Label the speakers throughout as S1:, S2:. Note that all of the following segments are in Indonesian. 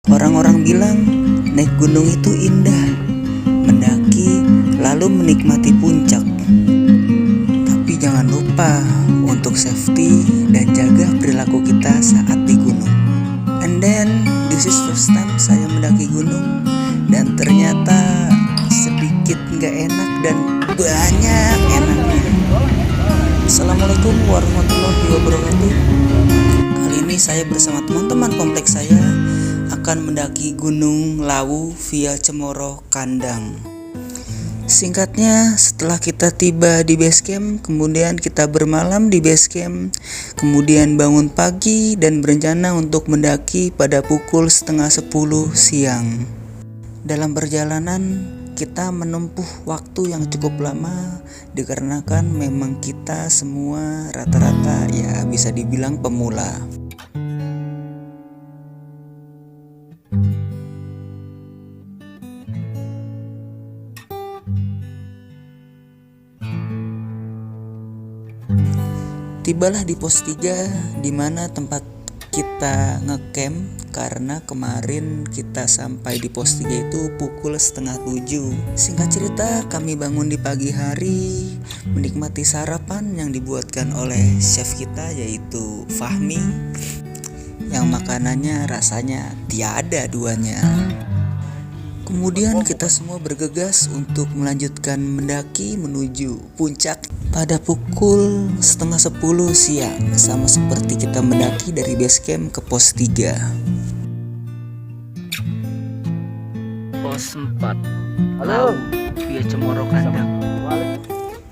S1: Orang-orang bilang naik gunung itu indah, mendaki lalu menikmati puncak. Tapi jangan lupa untuk safety dan jaga perilaku kita saat di gunung. And then this is first time saya mendaki gunung, dan ternyata sedikit gak enak dan banyak enaknya. Assalamualaikum warahmatullahi wabarakatuh. Kali ini saya bersama teman-teman kompleks saya akan mendaki Gunung Lawu via Cemoro Kandang. Singkatnya, setelah kita tiba di base camp, kemudian kita bermalam di base camp, kemudian bangun pagi dan berencana untuk mendaki pada pukul 9:30 siang. Dalam perjalanan kita menempuh waktu yang cukup lama dikarenakan memang kita semua rata-rata ya bisa dibilang pemula. Tibalah di pos 3 di mana tempat kita ngecamp, karena kemarin kita sampai di pos 3 itu pukul 6:30. Singkat cerita, kami bangun di pagi hari menikmati sarapan yang dibuatkan oleh chef kita yaitu Fahmi, yang makanannya rasanya tiada duanya. Kemudian kita semua bergegas untuk melanjutkan mendaki menuju puncak pada pukul 9:30 siang, sama seperti kita mendaki dari base camp ke pos 3. Pos 4 Lawu via Cemoro Kandang.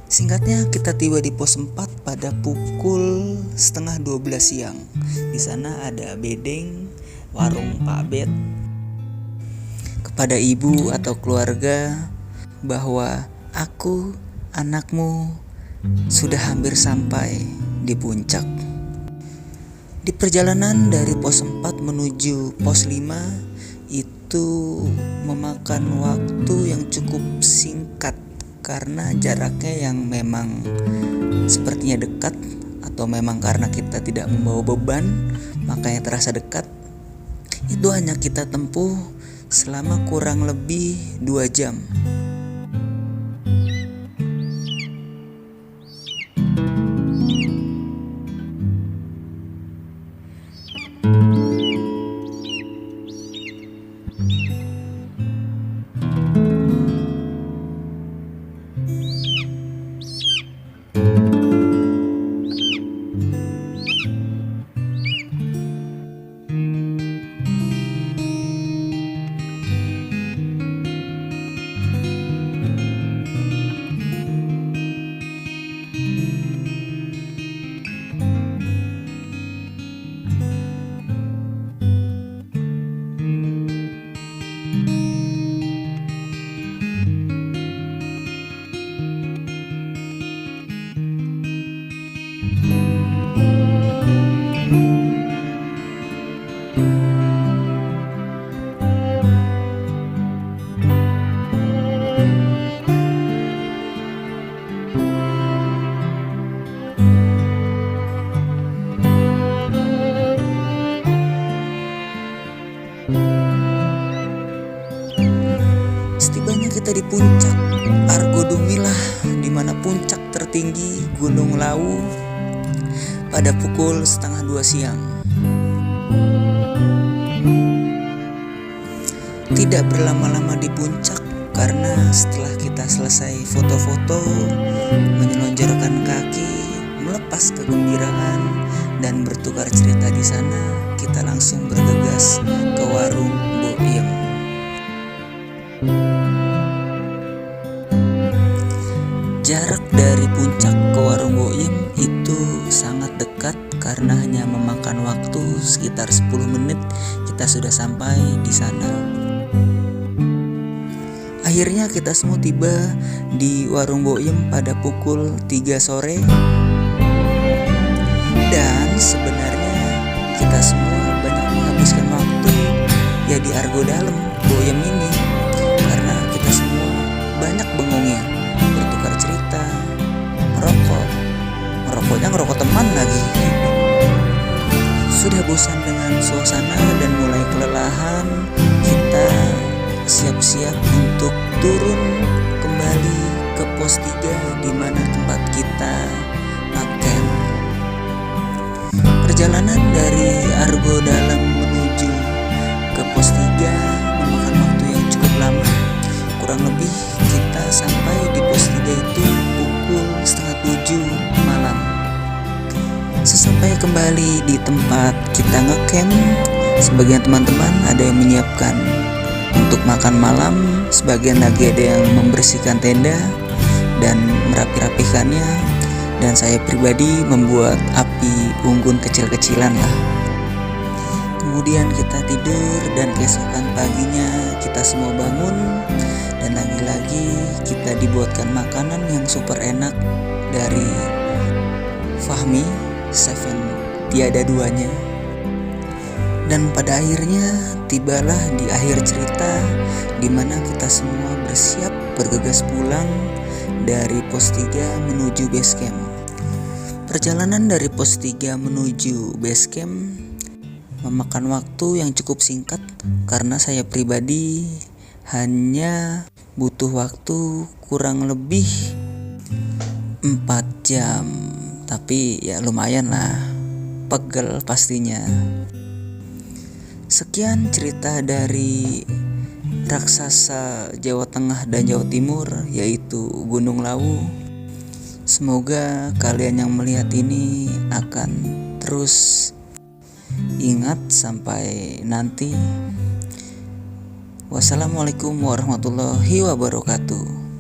S1: Singkatnya, kita tiba di pos 4 pada pukul 11:30 siang. Di sana ada bedeng, warung Pak Bet. Kepada ibu atau keluarga bahwa aku, anakmu, sudah hampir sampai di puncak. Di perjalanan dari pos 4 menuju pos 5 itu memakan waktu yang cukup singkat karena jaraknya yang memang sepertinya dekat, atau memang karena kita tidak membawa beban makanya terasa dekat. Itu hanya kita tempuh selama kurang lebih 2 jam. Setibanya kita di puncak Argo Dumilah, di mana puncak tertinggi Gunung Lawu, pada pukul 1:30 siang. Tidak berlama-lama di puncak karena setelah kita selesai foto-foto, menyelonjorkan kaki, melepas kegembiraan dan bertukar cerita di sana, kita langsung bergegas ke warung Boiem. Jarak dari puncak ke warung Boiem itu sangat dekat karena hanya memakan waktu sekitar 10 menit kita sudah sampai di sana. Akhirnya kita semua tiba di warung Boiem pada pukul 3 sore. Dan sebenarnya kita semua banyak menghabiskan waktu ya di Argo Dalam Boiem ini, karena kita semua banyak bengongnya, bertukar cerita, merokoknya ngerokok teman lagi. Sudah bosan dengan suasana dan mulai kelelahan, kita siap-siap untuk turun kembali ke pos 3 di mana tempat kita ngecamp. Perjalanan dari Argo Dalam menuju ke pos 3 memakan waktu yang cukup lama. Kurang lebih kita sampai di pos 3 itu pukul 6:30 malam. Sesampai kembali di tempat kita ngecamp, sebagian teman-teman ada yang menyiapkan untuk makan malam, sebagian lagi ada yang membersihkan tenda dan merapi-rapikannya, dan saya pribadi membuat api unggun kecil-kecilan lah. Kemudian kita tidur dan keesokan paginya kita semua bangun, dan lagi-lagi kita dibuatkan makanan yang super enak dari Fahmi, chef yang tiada duanya. Dan pada akhirnya tibalah di akhir cerita di mana kita semua bersiap bergegas pulang dari pos 3 menuju base camp. Perjalanan dari pos 3 menuju base camp memakan waktu yang cukup singkat karena saya pribadi hanya butuh waktu kurang lebih 4 jam. Tapi ya lumayan lah, pegel pastinya. Sekian cerita dari raksasa Jawa Tengah dan Jawa Timur, yaitu Gunung Lawu. Semoga kalian yang melihat ini akan terus ingat sampai nanti. Wassalamualaikum warahmatullahi wabarakatuh.